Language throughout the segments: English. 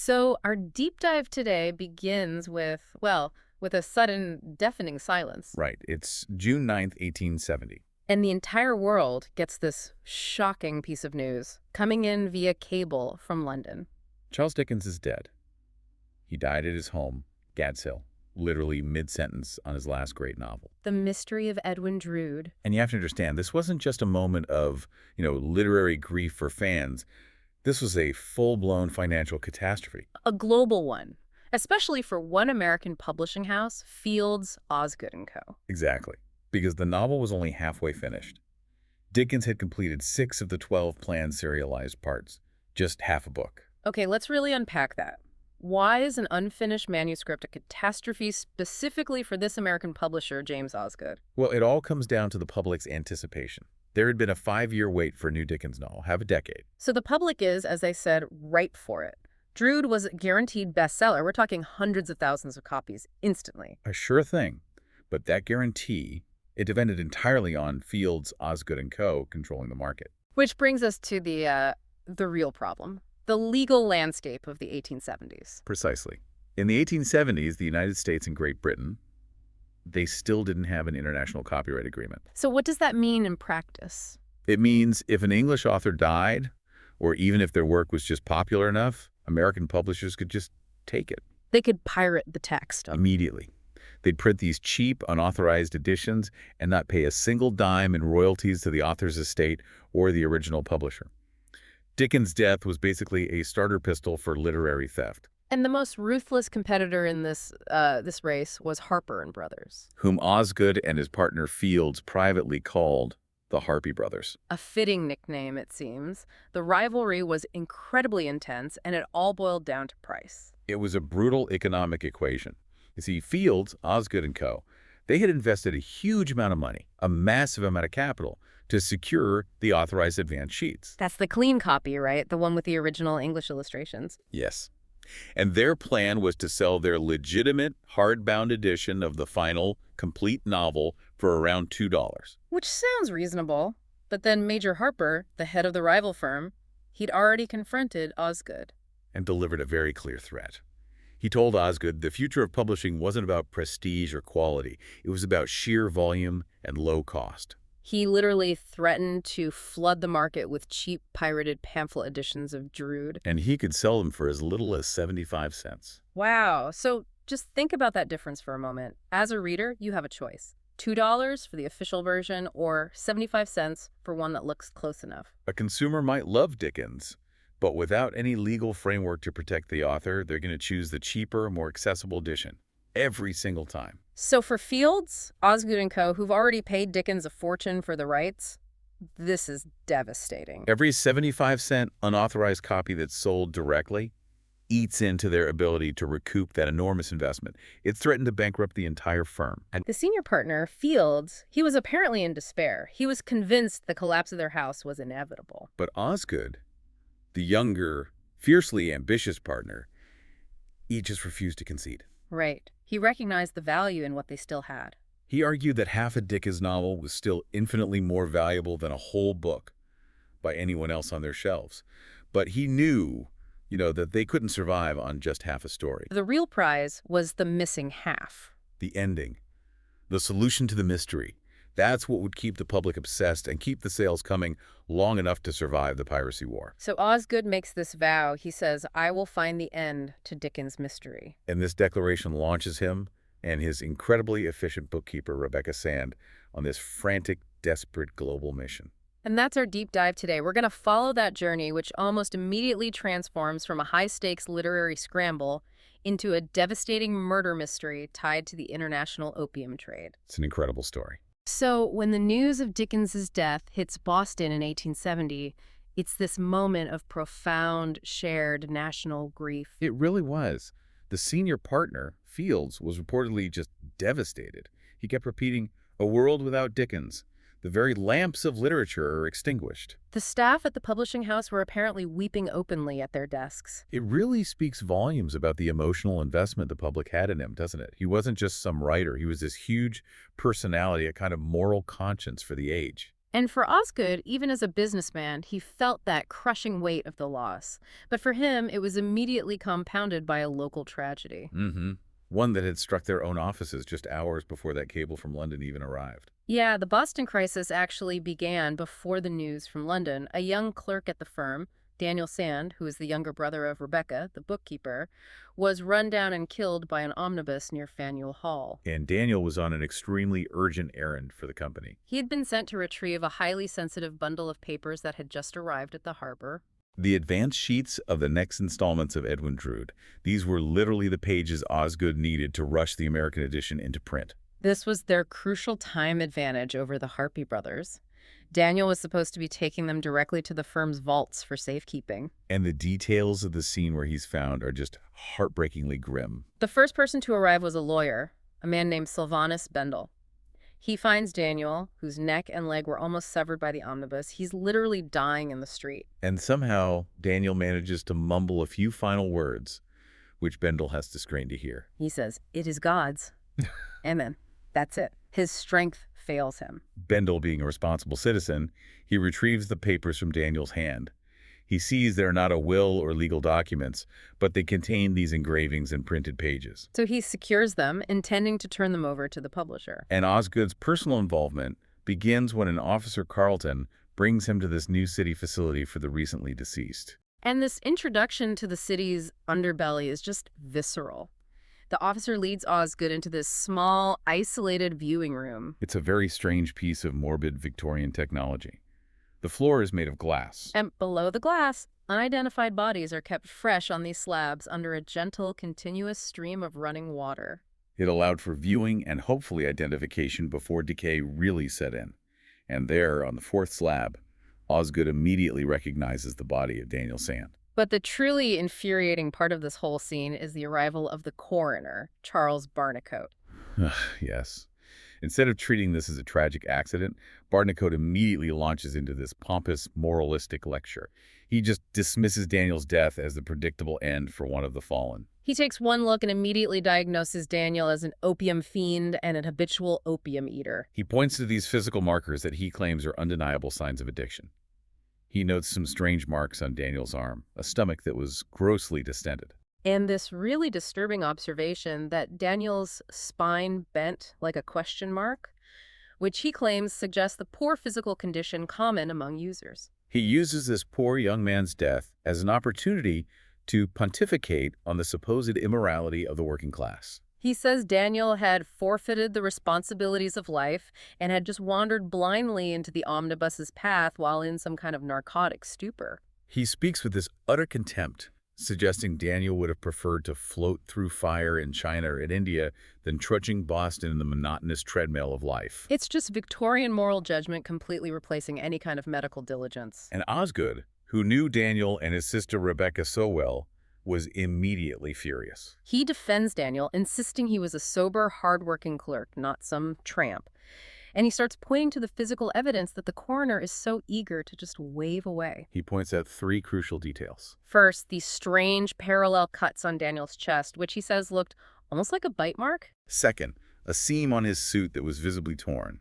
So our deep dive today begins with, well, with a sudden deafening silence. Right. It's June 9th, 1870. And the entire world gets this shocking piece of news coming in via cable from London. Charles Dickens is dead. He died at his home, Gad's Hill, literally mid-sentence on his last great novel. The Mystery of Edwin Drood. And you have to understand, this wasn't just a moment of, literary grief for fans. This was a full-blown financial catastrophe. A global one, especially for one American publishing house, Fields, Osgood and Co. Exactly. Because the novel was only halfway finished. Dickens had completed 6 of the 12 planned serialized parts, just half a book. Okay, let's really unpack that. Why is an unfinished manuscript a catastrophe specifically for this American publisher, James Osgood? Well, it all comes down to the public's anticipation. There had been a 5-year wait for a new Dickens novel, half a decade. So the public is, as I said, ripe for it. Drood was a guaranteed bestseller. We're talking hundreds of thousands of copies instantly. A sure thing. But that guarantee, it depended entirely on Fields, Osgood and Co. controlling the market. Which brings us to the real problem. The legal landscape of the 1870s. Precisely. In the 1870s, the United States and Great Britain, they still didn't have an international copyright agreement. So what does that mean in practice? It means if an English author died, or even if their work was just popular enough, American publishers could just take it. They could pirate the text. Immediately. They'd print these cheap, unauthorized editions and not pay a single dime in royalties to the author's estate or the original publisher. Dickens' death was basically a starter pistol for literary theft. And the most ruthless competitor in this race was Harper and Brothers. Whom Osgood and his partner Fields privately called the Harpy Brothers. A fitting nickname, it seems. The rivalry was incredibly intense, and it all boiled down to price. It was a brutal economic equation. You see, Fields, Osgood and Co., they had invested a huge amount of money, a massive amount of capital, to secure the authorized advance sheets. That's the clean copy, right? The one with the original English illustrations. Yes. And their plan was to sell their legitimate hardbound edition of the final, complete novel for around $2. Which sounds reasonable. But then Major Harper, the head of the rival firm, he'd already confronted Osgood. And delivered a very clear threat. He told Osgood the future of publishing wasn't about prestige or quality. It was about sheer volume and low cost. He literally threatened to flood the market with cheap pirated pamphlet editions of Drood. And he could sell them for as little as 75 cents. Wow. So just think about that difference for a moment. As a reader, you have a choice. $2 for the official version or 75 cents for one that looks close enough. A consumer might love Dickens, but without any legal framework to protect the author, they're going to choose the cheaper, more accessible edition every single time. So for Fields, Osgood and Co., who've already paid Dickens a fortune for the rights, this is devastating. Every 75-cent unauthorized copy that's sold directly eats into their ability to recoup that enormous investment. It threatened to bankrupt the entire firm. And the senior partner, Fields, he was apparently in despair. He was convinced the collapse of their house was inevitable. But Osgood, the younger, fiercely ambitious partner, he just refused to concede. Right. He recognized the value in what they still had. He argued that half a Dickens novel was still infinitely more valuable than a whole book by anyone else on their shelves. But he knew, that they couldn't survive on just half a story. The real prize was the missing half. The ending. The solution to the mystery. That's what would keep the public obsessed and keep the sales coming long enough to survive the piracy war. So Osgood makes this vow. He says, I will find the end to Dickens' mystery. And this declaration launches him and his incredibly efficient bookkeeper, Rebecca Sand, on this frantic, desperate global mission. And that's our deep dive today. We're going to follow that journey, which almost immediately transforms from a high-stakes literary scramble into a devastating murder mystery tied to the international opium trade. It's an incredible story. So when the news of Dickens's death hits Boston in 1870, it's this moment of profound shared national grief. It really was. The senior partner, Fields, was reportedly just devastated. He kept repeating, "A world without Dickens. The very lamps of literature are extinguished." The staff at the publishing house were apparently weeping openly at their desks. It really speaks volumes about the emotional investment the public had in him, doesn't it? He wasn't just some writer. He was this huge personality, a kind of moral conscience for the age. And for Osgood, even as a businessman, he felt that crushing weight of the loss. But for him, it was immediately compounded by a local tragedy. Mm-hmm. One that had struck their own offices just hours before that cable from London even arrived. Yeah, the Boston crisis actually began before the news from London. A young clerk at the firm, Daniel Sand, who is the younger brother of Rebecca, the bookkeeper, was run down and killed by an omnibus near Faneuil Hall. And Daniel was on an extremely urgent errand for the company. He had been sent to retrieve a highly sensitive bundle of papers that had just arrived at the harbor. The advance sheets of the next installments of Edwin Drood. These were literally the pages Osgood needed to rush the American edition into print. This was their crucial time advantage over the Harpy brothers. Daniel was supposed to be taking them directly to the firm's vaults for safekeeping. And the details of the scene where he's found are just heartbreakingly grim. The first person to arrive was a lawyer, a man named Sylvanus Bendel. He finds Daniel, whose neck and leg were almost severed by the omnibus. He's literally dying in the street. And somehow, Daniel manages to mumble a few final words, which Bendel has to strain to hear. He says, "It is God's." And then, that's it. His strength fails him. Bendel, being a responsible citizen, he retrieves the papers from Daniel's hand. He sees they're not a will or legal documents, but they contain these engravings and printed pages. So he secures them, intending to turn them over to the publisher. And Osgood's personal involvement begins when an officer, Carlton, brings him to this new city facility for the recently deceased. And this introduction to the city's underbelly is just visceral. The officer leads Osgood into this small, isolated viewing room. It's a very strange piece of morbid Victorian technology. The floor is made of glass. And below the glass, unidentified bodies are kept fresh on these slabs under a gentle, continuous stream of running water. It allowed for viewing and hopefully identification before decay really set in. And there, on the fourth slab, Osgood immediately recognizes the body of Daniel Sand. But the truly infuriating part of this whole scene is the arrival of the coroner, Charles Barnacote. Yes. Instead of treating this as a tragic accident, Barnacote immediately launches into this pompous, moralistic lecture. He just dismisses Daniel's death as the predictable end for one of the fallen. He takes one look and immediately diagnoses Daniel as an opium fiend and an habitual opium eater. He points to these physical markers that he claims are undeniable signs of addiction. He notes some strange marks on Daniel's arm, a stomach that was grossly distended. And this really disturbing observation that Daniel's spine bent like a question mark, which he claims suggests the poor physical condition common among users. He uses this poor young man's death as an opportunity to pontificate on the supposed immorality of the working class. He says Daniel had forfeited the responsibilities of life and had just wandered blindly into the omnibus's path while in some kind of narcotic stupor. He speaks with this utter contempt, suggesting Daniel would have preferred to float through fire in China or in India than trudging Boston in the monotonous treadmill of life. It's just Victorian moral judgment completely replacing any kind of medical diligence. And Osgood, who knew Daniel and his sister Rebecca so well, was immediately furious. He defends Daniel, insisting he was a sober, hardworking clerk, not some tramp. And he starts pointing to the physical evidence that the coroner is so eager to just wave away. He points out three crucial details. First, these strange parallel cuts on Daniel's chest, which he says looked almost like a bite mark. Second, a seam on his suit that was visibly torn.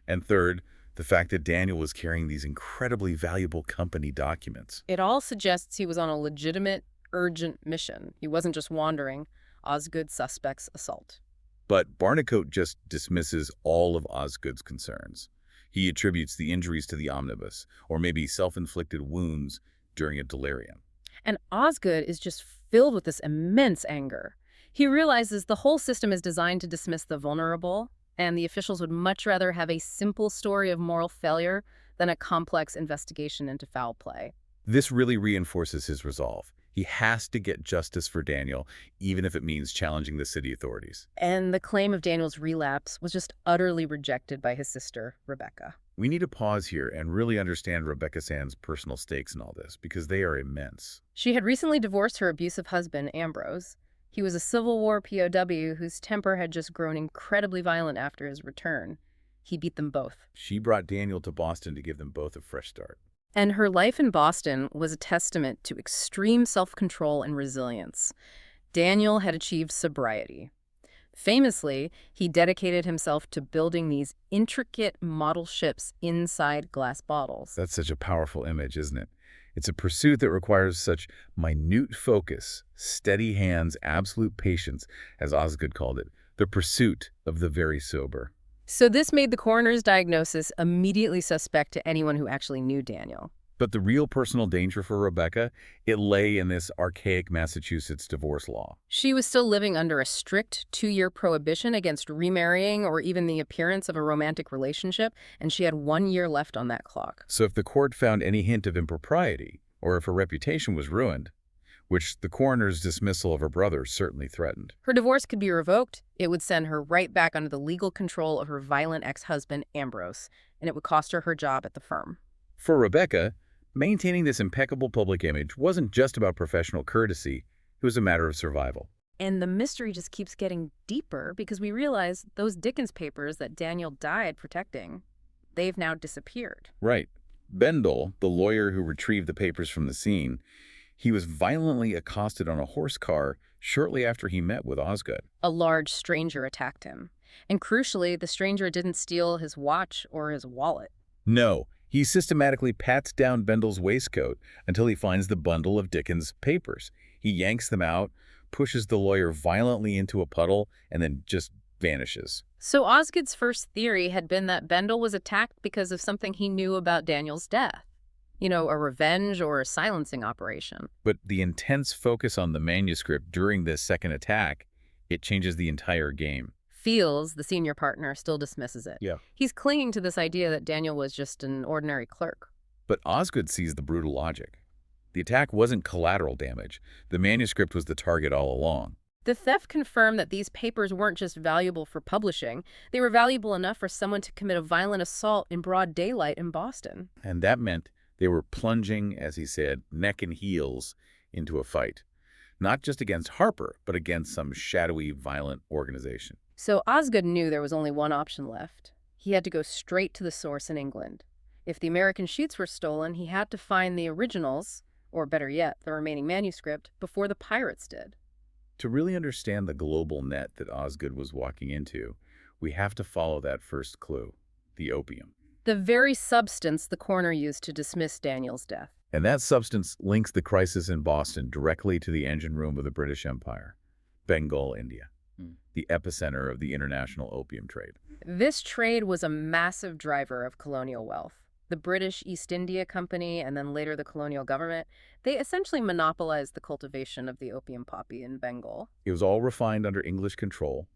And third, the fact that Daniel was carrying these incredibly valuable company documents. It all suggests he was on a legitimate, urgent mission. He wasn't just wandering. Osgood suspects assault. But Barnacote just dismisses all of Osgood's concerns. He attributes the injuries to the omnibus, or maybe self-inflicted wounds during a delirium. And Osgood is just filled with this immense anger. He realizes the whole system is designed to dismiss the vulnerable, and the officials would much rather have a simple story of moral failure than a complex investigation into foul play. This really reinforces his resolve. He has to get justice for Daniel, even if it means challenging the city authorities. And the claim of Daniel's relapse was just utterly rejected by his sister, Rebecca. We need to pause here and really understand Rebecca Sand's personal stakes in all this, because they are immense. She had recently divorced her abusive husband, Ambrose. He was a Civil War POW whose temper had just grown incredibly violent after his return. He beat them both. She brought Daniel to Boston to give them both a fresh start. And her life in Boston was a testament to extreme self-control and resilience. Daniel had achieved sobriety. Famously, he dedicated himself to building these intricate model ships inside glass bottles. That's such a powerful image, isn't it? It's a pursuit that requires such minute focus, steady hands, absolute patience, as Osgood called it, the pursuit of the very sober. So this made the coroner's diagnosis immediately suspect to anyone who actually knew Daniel. But the real personal danger for Rebecca, it lay in this archaic Massachusetts divorce law. She was still living under a strict 2-year prohibition against remarrying or even the appearance of a romantic relationship, and she had 1 year left on that clock. So if the court found any hint of impropriety, or if her reputation was ruined, which the coroner's dismissal of her brother certainly threatened. Her divorce could be revoked. It would send her right back under the legal control of her violent ex-husband, Ambrose, and it would cost her her job at the firm. For Rebecca, maintaining this impeccable public image wasn't just about professional courtesy, it was a matter of survival. And the mystery just keeps getting deeper because we realize those Dickens papers that Daniel died protecting, they've now disappeared. Right. Bendel, the lawyer who retrieved the papers from the scene, he was violently accosted on a horse car shortly after he met with Osgood. A large stranger attacked him. And crucially, the stranger didn't steal his watch or his wallet. No, he systematically pats down Bendel's waistcoat until he finds the bundle of Dickens' papers. He yanks them out, pushes the lawyer violently into a puddle, and then just vanishes. So Osgood's first theory had been that Bendel was attacked because of something he knew about Daniel's death. You know, a revenge or a silencing operation. But the intense focus on the manuscript during this second attack, it changes the entire game. Fields, the senior partner, still dismisses it. Yeah. He's clinging to this idea that Daniel was just an ordinary clerk. But Osgood sees the brutal logic. The attack wasn't collateral damage. The manuscript was the target all along. The theft confirmed that these papers weren't just valuable for publishing. They were valuable enough for someone to commit a violent assault in broad daylight in Boston. And that meant they were plunging, as he said, neck and heels into a fight. Not just against Harper, but against some shadowy, violent organization. So Osgood knew there was only one option left. He had to go straight to the source in England. If the American sheets were stolen, he had to find the originals, or better yet, the remaining manuscript, before the pirates did. To really understand the global net that Osgood was walking into, we have to follow that first clue, the opium. The very substance the coroner used to dismiss Daniel's death. And that substance links the crisis in Boston directly to the engine room of the British Empire, Bengal, India, the epicenter of the international opium trade. This trade was a massive driver of colonial wealth. The British East India Company and then later the colonial government, they essentially monopolized the cultivation of the opium poppy in Bengal. It was all refined under English control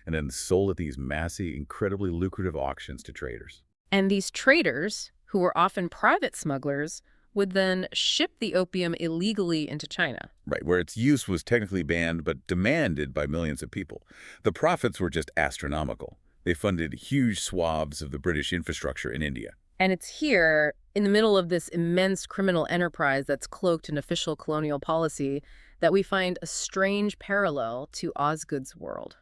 and then sold at these massive, incredibly lucrative auctions to traders. And these traders, who were often private smugglers, would then ship the opium illegally into China. Right, where its use was technically banned but demanded by millions of people. The profits were just astronomical. They funded huge swaths of the British infrastructure in India. And it's here, in the middle of this immense criminal enterprise that's cloaked in official colonial policy, that we find a strange parallel to Osgood's world.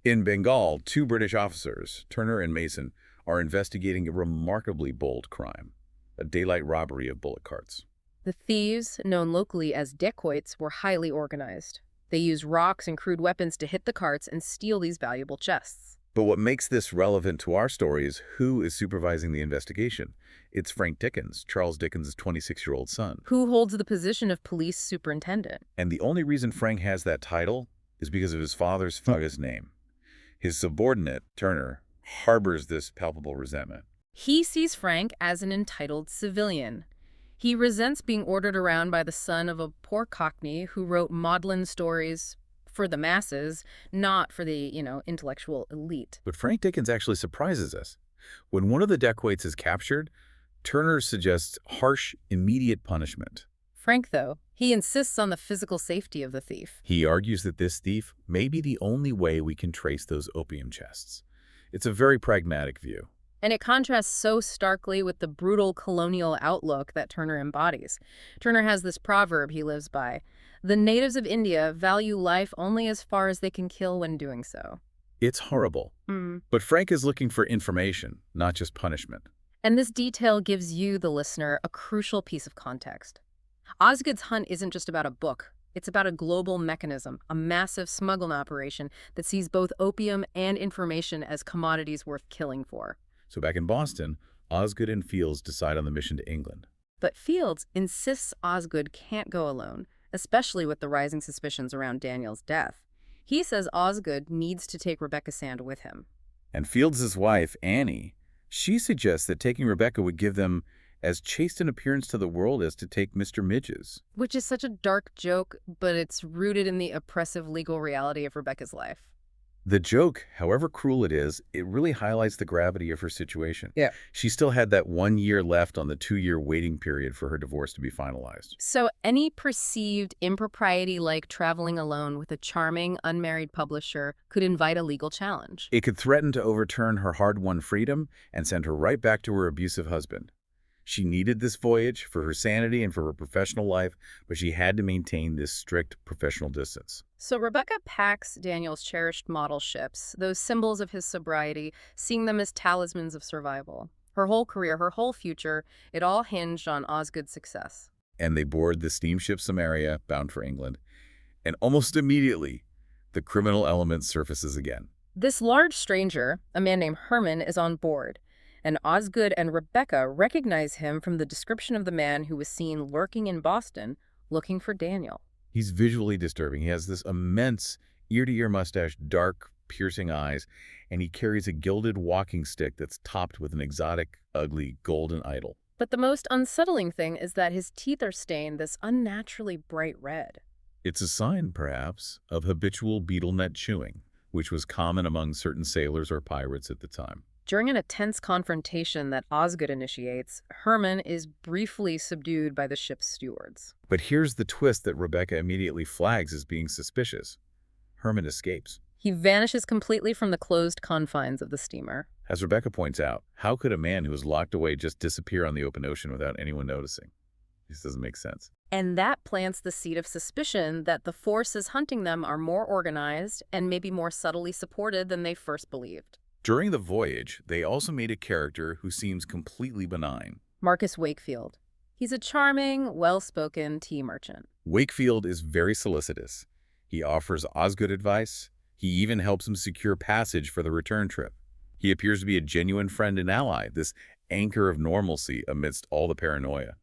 In Bengal, 2 British officers, Turner and Mason, are investigating a remarkably bold crime, a daylight robbery of bullock carts. The thieves, known locally as dacoits, were highly organized. They used rocks and crude weapons to hit the carts and steal these valuable chests. But what makes this relevant to our story is who is supervising the investigation. It's Frank Dickens, Charles Dickens' 26-year-old son. Who holds the position of police superintendent. And the only reason Frank has that title is because of his father's Fugga's name. His subordinate, Turner, harbors this palpable resentment. He sees Frank as an entitled civilian. He resents being ordered around by the son of a poor cockney who wrote maudlin stories for the masses, not for the, intellectual elite. But Frank Dickens actually surprises us. When one of the dacoits is captured, Turner suggests harsh, immediate punishment. Frank, though, he insists on the physical safety of the thief. He argues that this thief may be the only way we can trace those opium chests. It's a very pragmatic view. And it contrasts so starkly with the brutal colonial outlook that Turner embodies. Turner has this proverb he lives by: "The natives of India value life only as far as they can kill when doing so." It's horrible. But Frank is looking for information, not just punishment. And this detail gives you, the listener, a crucial piece of context. Osgood's hunt isn't just about a book. It's about a global mechanism, a massive smuggling operation that sees both opium and information as commodities worth killing for. So back in Boston, Osgood and Fields decide on the mission to England. But Fields insists Osgood can't go alone, especially with the rising suspicions around Daniel's death. He says Osgood needs to take Rebecca Sand with him. And Fields' wife, Annie, she suggests that taking Rebecca would give them as chaste an appearance to the world as to take Mr. Midge's. Which is such a dark joke, but it's rooted in the oppressive legal reality of Rebecca's life. The joke, however cruel it is, it really highlights the gravity of her situation. Yeah. She still had that 1 year left on the 2-year waiting period for her divorce to be finalized. So any perceived impropriety like traveling alone with a charming, unmarried publisher could invite a legal challenge. It could threaten to overturn her hard-won freedom and send her right back to her abusive husband. She needed this voyage for her sanity and for her professional life, but she had to maintain this strict professional distance. So Rebecca packs Daniel's cherished model ships, those symbols of his sobriety, seeing them as talismans of survival. Her whole career, her whole future, it all hinged on Osgood's success. And they board the steamship Samaria, bound for England. And almost immediately, the criminal element surfaces again. This large stranger, a man named Herman, is on board, and Osgood and Rebecca recognize him from the description of the man who was seen lurking in Boston looking for Daniel. He's visually disturbing. He has this immense ear-to-ear mustache, dark, piercing eyes, and he carries a gilded walking stick that's topped with an exotic, ugly, golden idol. But the most unsettling thing is that his teeth are stained this unnaturally bright red. It's a sign, perhaps, of habitual beetle net chewing, which was common among certain sailors or pirates at the time. During an intense confrontation that Osgood initiates, Herman is briefly subdued by the ship's stewards. But here's the twist that Rebecca immediately flags as being suspicious. Herman escapes. He vanishes completely from the closed confines of the steamer. As Rebecca points out, how could a man who was locked away just disappear on the open ocean without anyone noticing? This doesn't make sense. And that plants the seed of suspicion that the forces hunting them are more organized and maybe more subtly supported than they first believed. During the voyage, they also meet a character who seems completely benign. Marcus Wakefield. He's a charming, well-spoken tea merchant. Wakefield is very solicitous. He offers Osgood advice. He even helps him secure passage for the return trip. He appears to be a genuine friend and ally, this anchor of normalcy amidst all the paranoia.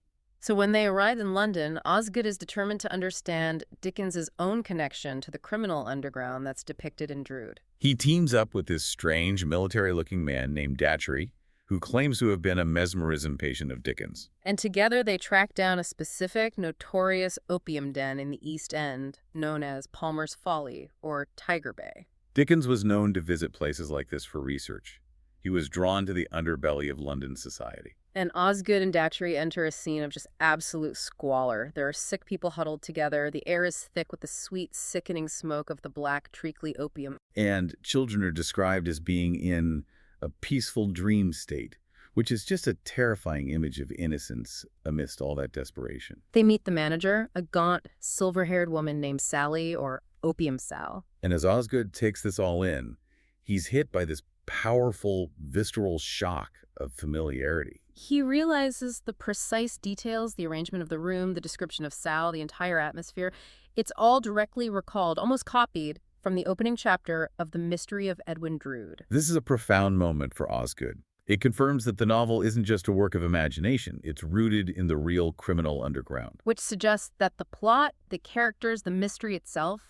So when they arrive in London, Osgood is determined to understand Dickens's own connection to the criminal underground that's depicted in Drood. He teams up with this strange, military-looking man named Datchery, who claims to have been a mesmerism patient of Dickens. And together they track down a specific, notorious opium den in the East End, known as Palmer's Folly, or Tiger Bay. Dickens was known to visit places like this for research. He was drawn to the underbelly of London society. And Osgood and Datchery enter a scene of just absolute squalor. There are sick people huddled together. The air is thick with the sweet, sickening smoke of the black, treacly opium. And children are described as being in a peaceful dream state, which is just a terrifying image of innocence amidst all that desperation. They meet the manager, a gaunt, silver-haired woman named Sally, or Opium Sal. And as Osgood takes this all in, he's hit by this powerful, visceral shock of familiarity. He realizes the precise details, the arrangement of the room, the description of Sal, the entire atmosphere. It's all directly recalled, almost copied, from the opening chapter of The Mystery of Edwin Drood. This is a profound moment for Osgood. It confirms that the novel isn't just a work of imagination, it's rooted in the real criminal underground. Which suggests that the plot, the characters, the mystery itself,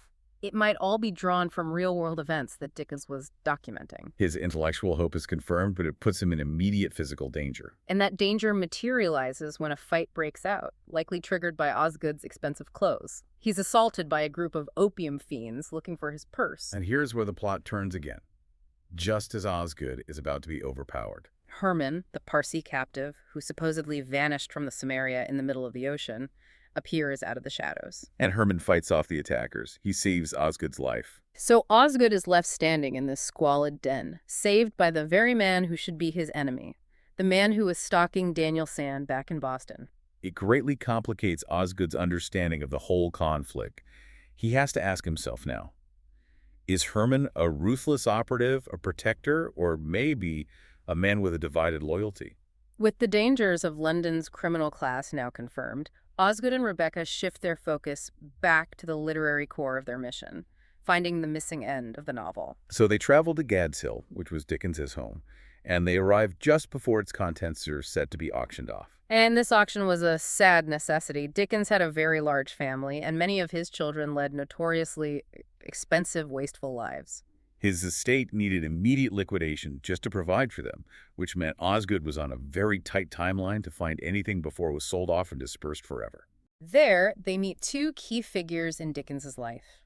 it might all be drawn from real-world events that Dickens was documenting. His intellectual hope is confirmed, but it puts him in immediate physical danger. And that danger materializes when a fight breaks out, likely triggered by Osgood's expensive clothes. He's assaulted by a group of opium fiends looking for his purse. And here's where the plot turns again. Just as Osgood is about to be overpowered. Herman, the Parsi captive, who supposedly vanished from the Samaria in the middle of the ocean, appears out of the shadows. And Herman fights off the attackers. He saves Osgood's life. So Osgood is left standing in this squalid den, saved by the very man who should be his enemy, the man who was stalking Daniel Sand back in Boston. It greatly complicates Osgood's understanding of the whole conflict. He has to ask himself now, is Herman a ruthless operative, a protector, or maybe a man with a divided loyalty? With the dangers of London's criminal class now confirmed, Osgood and Rebecca shift their focus back to the literary core of their mission, finding the missing end of the novel. So they traveled to Gad's Hill, which was Dickens's home, and they arrived just before its contents are set to be auctioned off. And this auction was a sad necessity. Dickens had a very large family, and many of his children led notoriously expensive, wasteful lives. His estate needed immediate liquidation just to provide for them, which meant Osgood was on a very tight timeline to find anything before it was sold off and dispersed forever. There, they meet two key figures in Dickens's life.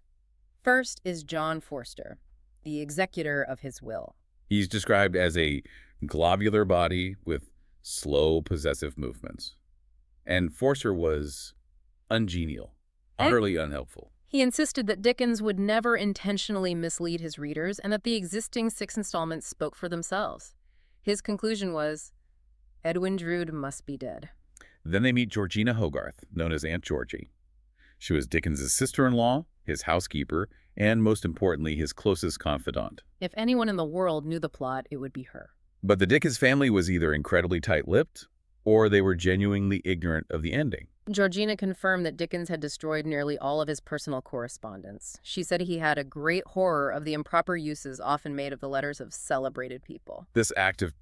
First is John Forster, the executor of his will. He's described as a globular body with slow, possessive movements. And Forster was ungenial, utterly unhelpful. He insisted that Dickens would never intentionally mislead his readers and that the existing 6 installments spoke for themselves. His conclusion was, Edwin Drood must be dead. Then they meet Georgina Hogarth, known as Aunt Georgie. She was Dickens's sister-in-law, his housekeeper, and most importantly, his closest confidant. If anyone in the world knew the plot, it would be her. But the Dickens family was either incredibly tight-lipped, or they were genuinely ignorant of the ending. Georgina confirmed that Dickens had destroyed nearly all of his personal correspondence. She said he had a great horror of the improper uses often made of the letters of celebrated people. This act of,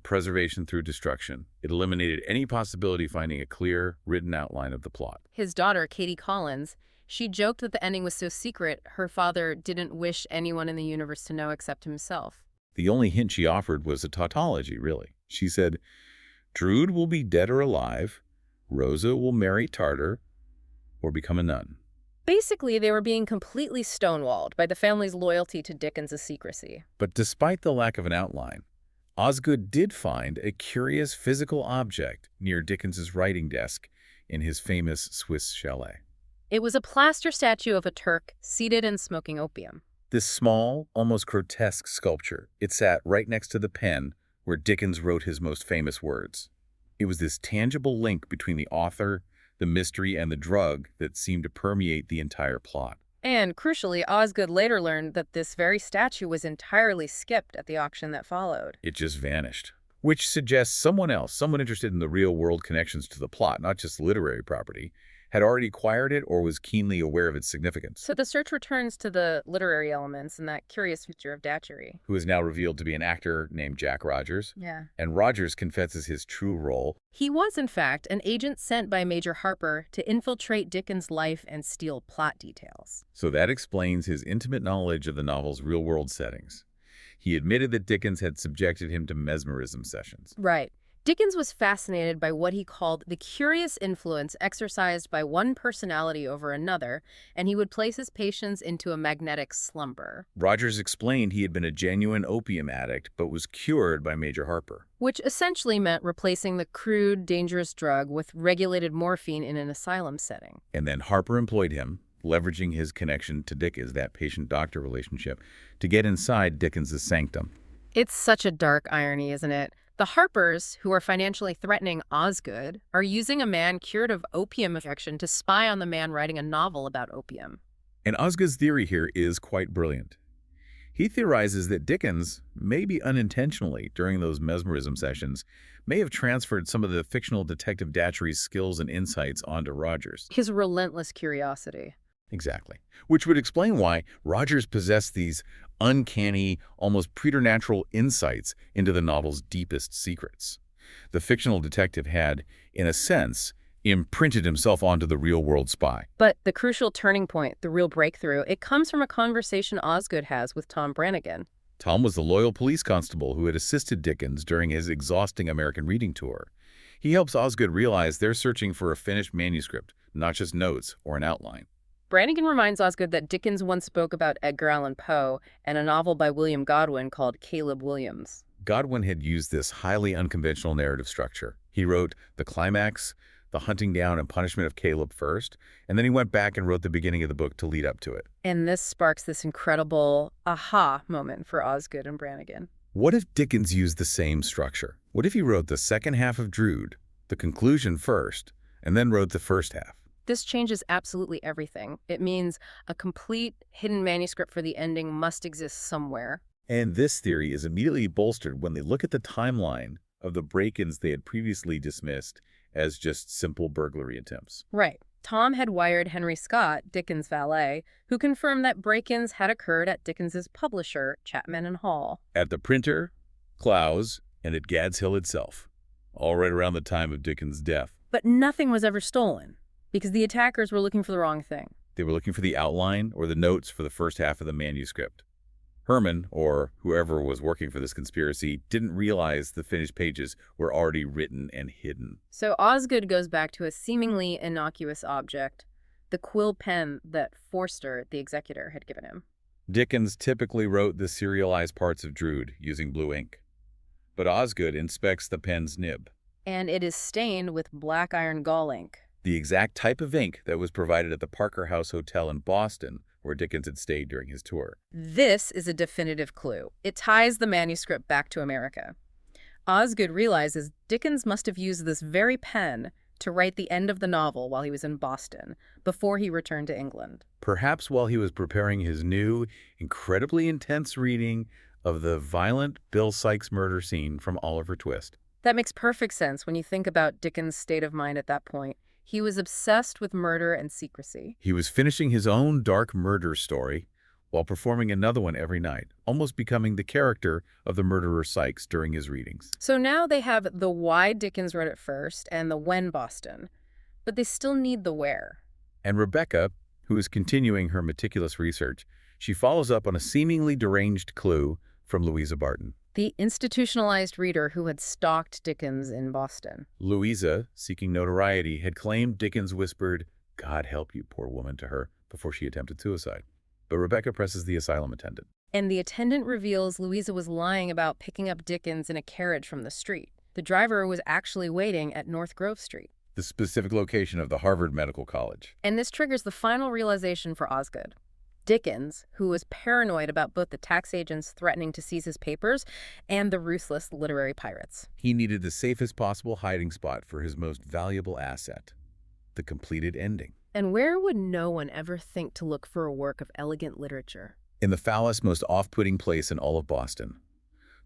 preservation through destruction, it eliminated any possibility of finding a clear, written outline of the plot. His daughter, Katie Collins, she joked that the ending was so secret, her father didn't wish anyone in the universe to know except himself. The only hint she offered was a tautology, really. She said, Drood will be dead or alive, Rosa will marry Tartar, or become a nun. Basically, they were being completely stonewalled by the family's loyalty to Dickens' secrecy. But despite the lack of an outline, Osgood did find a curious physical object near Dickens's writing desk in his famous Swiss chalet. It was a plaster statue of a Turk seated and smoking opium. This small, almost grotesque sculpture, it sat right next to the pen where Dickens wrote his most famous words. It was this tangible link between the author, the mystery, and the drug that seemed to permeate the entire plot. And, crucially, Osgood later learned that this very statue was entirely skipped at the auction that followed. It just vanished. Which suggests someone else, someone interested in the real-world connections to the plot, not just literary property, had already acquired it or was keenly aware of its significance. So the search returns to the literary elements and that curious feature of Datchery. Who is now revealed to be an actor named Jack Rogers. Yeah. And Rogers confesses his true role. He was, in fact, an agent sent by Major Harper to infiltrate Dickens' life and steal plot details. So that explains his intimate knowledge of the novel's real-world settings. He admitted that Dickens had subjected him to mesmerism sessions. Right. Dickens was fascinated by what he called the curious influence exercised by one personality over another, and he would place his patients into a magnetic slumber. Rogers explained he had been a genuine opium addict, but was cured by Major Harper. Which essentially meant replacing the crude, dangerous drug with regulated morphine in an asylum setting. And then Harper employed him, leveraging his connection to Dickens, that patient-doctor relationship, to get inside Dickens' sanctum. It's such a dark irony, isn't it? The Harpers, who are financially threatening Osgood, are using a man cured of opium addiction to spy on the man writing a novel about opium. And Osgood's theory here is quite brilliant. He theorizes that Dickens, maybe unintentionally during those mesmerism sessions, may have transferred some of the fictional detective Datchery's skills and insights onto Rogers. His relentless curiosity. Exactly. Which would explain why Rogers possessed these uncanny, almost preternatural insights into the novel's deepest secrets. The fictional detective had, in a sense, imprinted himself onto the real-world spy. But the crucial turning point, the real breakthrough, it comes from a conversation Osgood has with Tom Brannigan. Tom was the loyal police constable who had assisted Dickens during his exhausting American reading tour. He helps Osgood realize they're searching for a finished manuscript, not just notes or an outline. Brannigan reminds Osgood that Dickens once spoke about Edgar Allan Poe and a novel by William Godwin called Caleb Williams. Godwin had used this highly unconventional narrative structure. He wrote the climax, the hunting down and punishment of Caleb first, and then he went back and wrote the beginning of the book to lead up to it. And this sparks this incredible aha moment for Osgood and Brannigan. What if Dickens used the same structure? What if he wrote the second half of Drood, the conclusion first, and then wrote the first half? This changes absolutely everything. It means a complete hidden manuscript for the ending must exist somewhere. And this theory is immediately bolstered when they look at the timeline of the break-ins they had previously dismissed as just simple burglary attempts. Right. Tom had wired Henry Scott, Dickens' valet, who confirmed that break-ins had occurred at Dickens's publisher, Chapman and Hall. At the printer, Clowes, and at Gad's Hill itself, all right around the time of Dickens' death. But nothing was ever stolen, because the attackers were looking for the wrong thing. They were looking for the outline or the notes for the first half of the manuscript. Herman, or whoever was working for this conspiracy, didn't realize the finished pages were already written and hidden. So Osgood goes back to a seemingly innocuous object, the quill pen that Forster, the executor, had given him. Dickens typically wrote the serialized parts of Drood using blue ink. But Osgood inspects the pen's nib, And it is stained with black iron gall ink. the exact type of ink that was provided at the Parker House Hotel in Boston, where Dickens had stayed during his tour. This is a definitive clue. It ties the manuscript back to America. Osgood realizes Dickens must have used this very pen to write the end of the novel while he was in Boston, before he returned to England. Perhaps while he was preparing his new, incredibly intense reading of the violent Bill Sikes murder scene from Oliver Twist. That makes perfect sense when you think about Dickens' state of mind at that point. He was obsessed with murder and secrecy. He was finishing his own dark murder story while performing another one every night, almost becoming the character of the murderer Sikes during his readings. So now they have the why Dickens wrote it first and the when Boston, but they still need the where. And Rebecca, who is continuing her meticulous research, she follows up on a seemingly deranged clue from Louisa Barton. The institutionalized reader who had stalked Dickens in Boston. Louisa, seeking notoriety, had claimed Dickens whispered, "God help you, poor woman," to her before she attempted suicide. But Rebecca presses the asylum attendant. And the attendant reveals Louisa was lying about picking up Dickens in a carriage from the street. The driver was actually waiting at North Grove Street. The specific location of the Harvard Medical College. And this triggers the final realization for Osgood. Dickens, who was paranoid about both the tax agents threatening to seize his papers and the ruthless literary pirates. He needed the safest possible hiding spot for his most valuable asset, the completed ending. And where would no one ever think to look for a work of elegant literature? In the foulest, most off-putting place in all of Boston,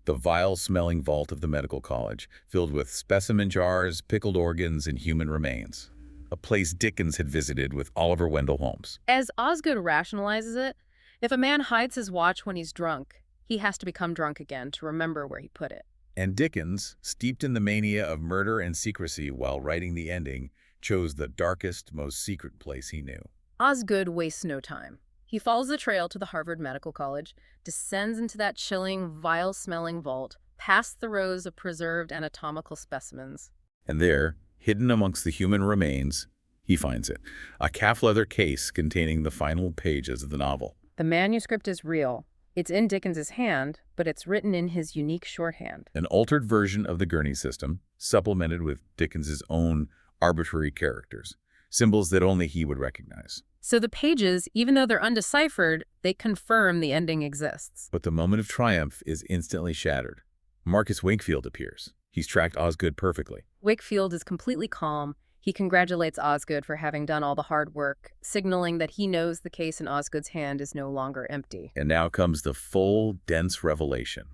the vile-smelling vault of the medical college, filled with specimen jars, pickled organs, and human remains. A place Dickens had visited with Oliver Wendell Holmes. As Osgood rationalizes it, if a man hides his watch when he's drunk, he has to become drunk again to remember where he put it. And Dickens, steeped in the mania of murder and secrecy while writing the ending, chose the darkest, most secret place he knew. Osgood wastes no time. He follows the trail to the Harvard Medical College, descends into that chilling, vile-smelling vault, past the rows of preserved anatomical specimens. And there, hidden amongst the human remains, he finds it, a calf-leather case containing the final pages of the novel. The manuscript is real. It's in Dickens's hand, but it's written in his unique shorthand. An altered version of the Gurney system, supplemented with Dickens's own arbitrary characters, symbols that only he would recognize. So the pages, even though they're undeciphered, they confirm the ending exists. But the moment of triumph is instantly shattered. Marcus Wakefield appears. He's tracked Osgood perfectly. Wakefield is completely calm. He congratulates Osgood for having done all the hard work, signaling that he knows the case in Osgood's hand is no longer empty. And now comes the full, dense revelation.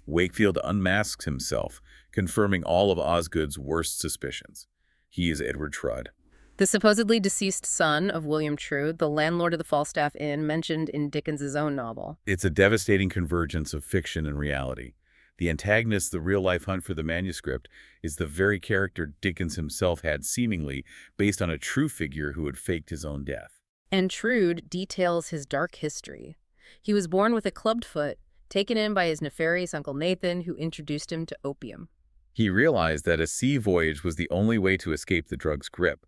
Wakefield unmasks himself, confirming all of Osgood's worst suspicions. He is Edward Drood. The supposedly deceased son of William Drood, the landlord of the Falstaff Inn mentioned in Dickens's own novel. It's a devastating convergence of fiction and reality. The antagonist, the real-life hunt for the manuscript, is the very character Dickens himself had seemingly based on a true figure who had faked his own death. And Drood details his dark history. He was born with a clubbed foot, taken in by his nefarious Uncle Nathan, who introduced him to opium. He realized that a sea voyage was the only way to escape the drug's grip.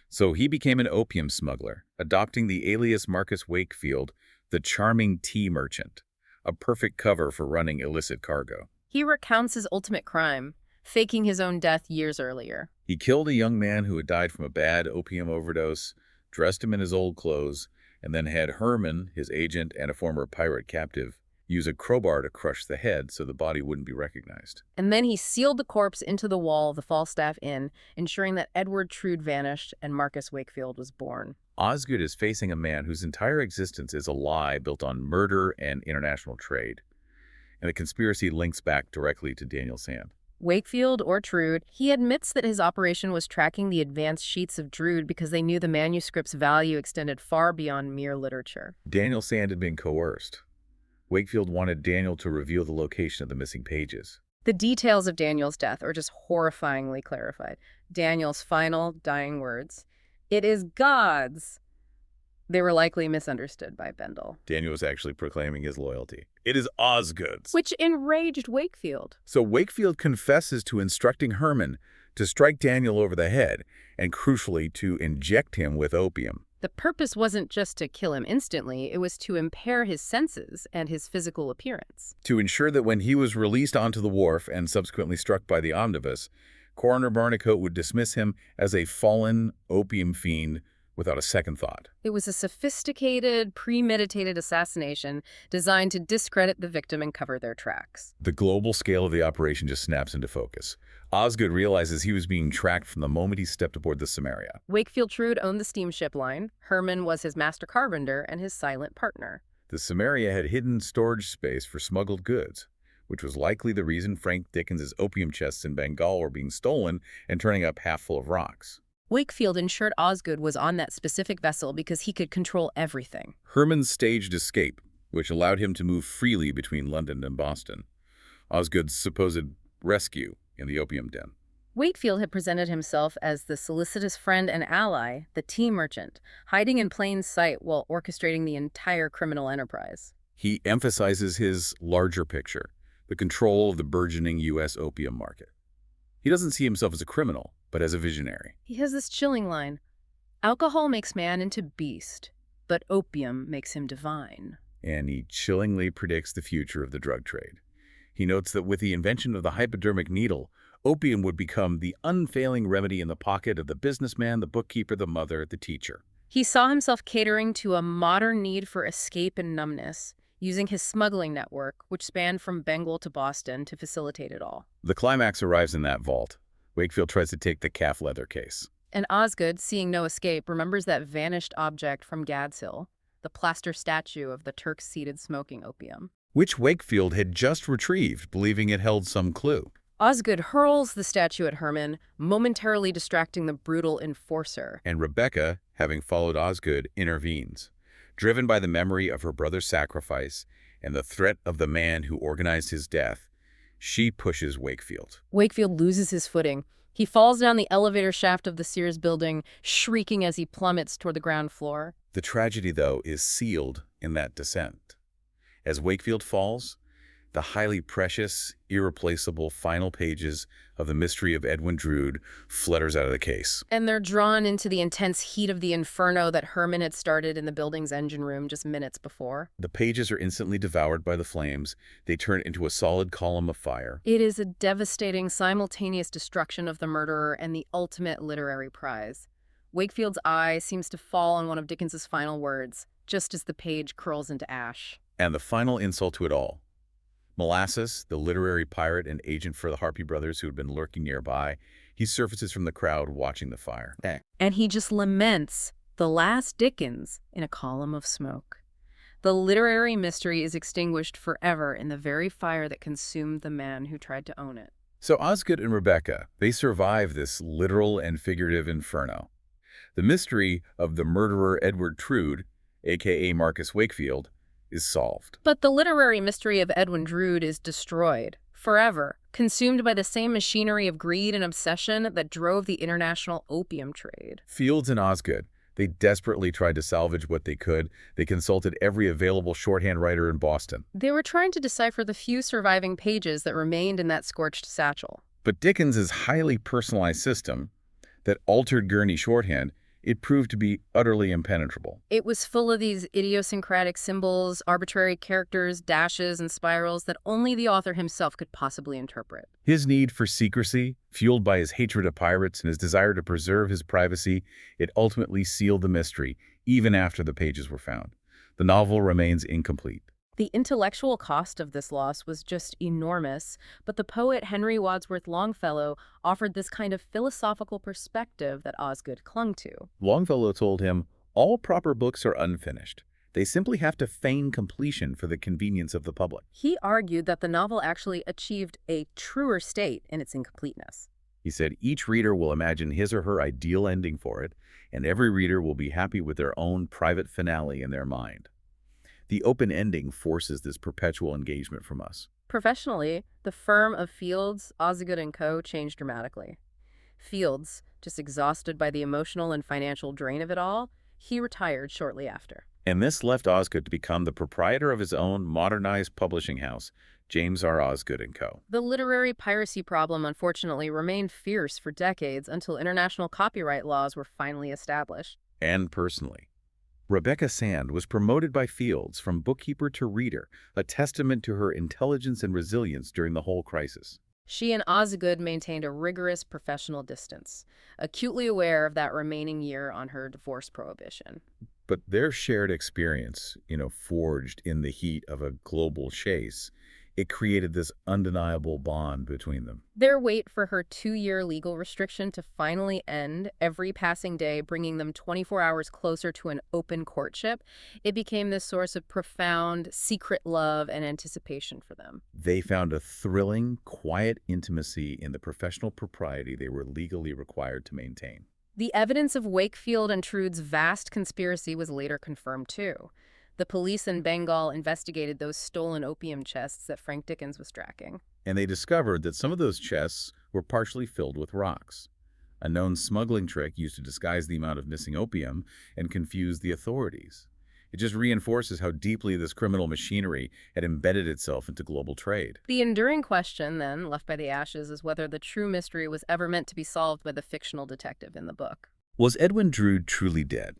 So he became an opium smuggler, adopting the alias Marcus Wakefield, the charming tea merchant, a perfect cover for running illicit cargo. He recounts his ultimate crime, faking his own death years earlier. He killed a young man who had died from a bad opium overdose, dressed him in his old clothes, and then had Herman, his agent and a former pirate captive, use a crowbar to crush the head so the body wouldn't be recognized. And then he sealed the corpse into the wall of the Falstaff Inn, ensuring that Edward Drood vanished and Marcus Wakefield was born. Osgood is facing a man whose entire existence is a lie built on murder and international trade. And the conspiracy links back directly to Daniel Sand. Wakefield or Drood, he admits that his operation was tracking the advanced sheets of Drood because they knew the manuscript's value extended far beyond mere literature. Daniel Sand had been coerced. Wakefield wanted Daniel to reveal the location of the missing pages. The details of Daniel's death are just horrifyingly clarified. Daniel's final dying words, "It is God's." They were likely misunderstood by Bendel, Daniel was actually proclaiming his loyalty. It is Osgood's. which enraged Wakefield. So Wakefield confesses to instructing Herman to strike Daniel over the head and, crucially, to inject him with opium. The purpose wasn't just to kill him instantly, it was to impair his senses and his physical appearance. To ensure that when he was released onto the wharf and subsequently struck by the omnibus, Coroner Barnicoat would dismiss him as a fallen opium fiend without a second thought. It was a sophisticated, premeditated assassination designed to discredit the victim and cover their tracks. The global scale of the operation just snaps into focus. Osgood realizes he was being tracked from the moment he stepped aboard the Samaria. Wakefield Drood owned the steamship line. Herman was his master carpenter and his silent partner. The Samaria had hidden storage space for smuggled goods, which was likely the reason Frank Dickens's opium chests in Bengal were being stolen and turning up half full of rocks. Wakefield ensured Osgood was on that specific vessel because he could control everything. Herman staged escape, which allowed him to move freely between London and Boston. Osgood's supposed rescue in the opium den. Wakefield had presented himself as the solicitous friend and ally, the tea merchant, hiding in plain sight while orchestrating the entire criminal enterprise. He emphasizes his larger picture, the control of the burgeoning U.S. opium market. He doesn't see himself as a criminal, but as a visionary. He has this chilling line, "Alcohol makes man into beast, but opium makes him divine." And he chillingly predicts the future of the drug trade. He notes that with the invention of the hypodermic needle, opium would become the unfailing remedy in the pocket of the businessman, the bookkeeper, the mother, the teacher. He saw himself catering to a modern need for escape and numbness, using his smuggling network, which spanned from Bengal to Boston, to facilitate it all. The climax arrives in that vault. Wakefield tries to take the calf leather case. And Osgood, seeing no escape, remembers that vanished object from Gad's Hill, the plaster statue of the Turk seated smoking opium. Which Wakefield had just retrieved, believing it held some clue. Osgood hurls the statue at Herman, momentarily distracting the brutal enforcer. And Rebecca, having followed Osgood, intervenes. Driven by the memory of her brother's sacrifice and the threat of the man who organized his death, she pushes Wakefield. Wakefield loses his footing. He falls down the elevator shaft of the Sears building, shrieking as he plummets toward the ground floor. The tragedy, though, is sealed in that descent. As Wakefield falls, the highly precious, irreplaceable final pages of the Mystery of Edwin Drood flutters out of the case. And they're drawn into the intense heat of the inferno that Herman had started in the building's engine room just minutes before. The pages are instantly devoured by the flames. They turn into a solid column of fire. It is a devastating, simultaneous destruction of the murderer and the ultimate literary prize. Wakefield's eye seems to fall on one of Dickens's final words, just as the page curls into ash. And the final insult to it all. Molasses, the literary pirate and agent for the Harpy brothers who had been lurking nearby, he surfaces from the crowd watching the fire. And he just laments, "The Last Dickens," in a column of smoke. The literary mystery is extinguished forever in the very fire that consumed the man who tried to own it. So Osgood and Rebecca, they survive this literal and figurative inferno. The mystery of the murderer Edward Drood, a.k.a. Marcus Wakefield, is solved. But the literary mystery of Edwin Drood is destroyed, forever, consumed by the same machinery of greed and obsession that drove the international opium trade. Fields and Osgood, they desperately tried to salvage what they could. They consulted every available shorthand writer in Boston. They were trying to decipher the few surviving pages that remained in that scorched satchel. But Dickens's highly personalized system that altered Gurney shorthand, it proved to be utterly impenetrable. It was full of these idiosyncratic symbols, arbitrary characters, dashes, and spirals that only the author himself could possibly interpret. His need for secrecy, fueled by his hatred of pirates and his desire to preserve his privacy, it ultimately sealed the mystery, even after the pages were found. The novel remains incomplete. The intellectual cost of this loss was just enormous, but the poet Henry Wadsworth Longfellow offered this kind of philosophical perspective that Osgood clung to. Longfellow told him, "All proper books are unfinished. They simply have to feign completion for the convenience of the public. He argued that the novel actually achieved a truer state in its incompleteness. He said each reader will imagine his or her ideal ending for it, and every reader will be happy with their own private finale in their mind. The open ending forces this perpetual engagement from us. Professionally, the firm of Fields, Osgood and Co. changed dramatically. Fields, just exhausted by the emotional and financial drain of it all, he retired shortly after. And this left Osgood to become the proprietor of his own modernized publishing house, James R. Osgood and Co. The literary piracy problem unfortunately remained fierce for decades until international copyright laws were finally established. And personally, Rebecca Sand was promoted by Fields from bookkeeper to reader, a testament to her intelligence and resilience during the whole crisis. She and Osgood maintained a rigorous professional distance, acutely aware of that remaining year on her divorce prohibition. But their shared experience, forged in the heat of a global chase, it created this undeniable bond between them. Their wait for her 2-year legal restriction to finally end, every passing day bringing them 24 hours closer to an open courtship, it became this source of profound, secret love and anticipation for them. They found a thrilling, quiet intimacy in the professional propriety they were legally required to maintain. The evidence of Wakefield and Drood's vast conspiracy was later confirmed, too. The police in Bengal investigated those stolen opium chests that Frank Dickens was tracking. And they discovered that some of those chests were partially filled with rocks, a known smuggling trick used to disguise the amount of missing opium and confuse the authorities. It just reinforces how deeply this criminal machinery had embedded itself into global trade. The enduring question, then, left by the ashes, is whether the true mystery was ever meant to be solved by the fictional detective in the book. Was Edwin Drood truly dead?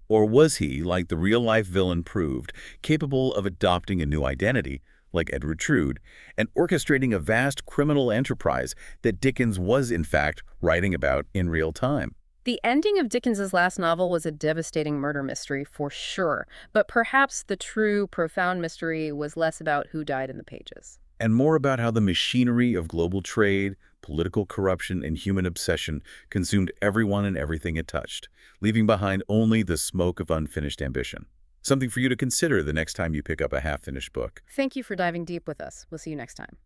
Or was he, like the real-life villain proved, capable of adopting a new identity, like Edward Drood, and orchestrating a vast criminal enterprise that Dickens was, in fact, writing about in real time? The ending of Dickens's last novel was a devastating murder mystery, for sure, but perhaps the true, profound mystery was less about who died in the pages. And more about how the machinery of global trade, political corruption, and human obsession consumed everyone and everything it touched, leaving behind only the smoke of unfinished ambition. Something for you to consider the next time you pick up a half-finished book. Thank you for diving deep with us. We'll see you next time.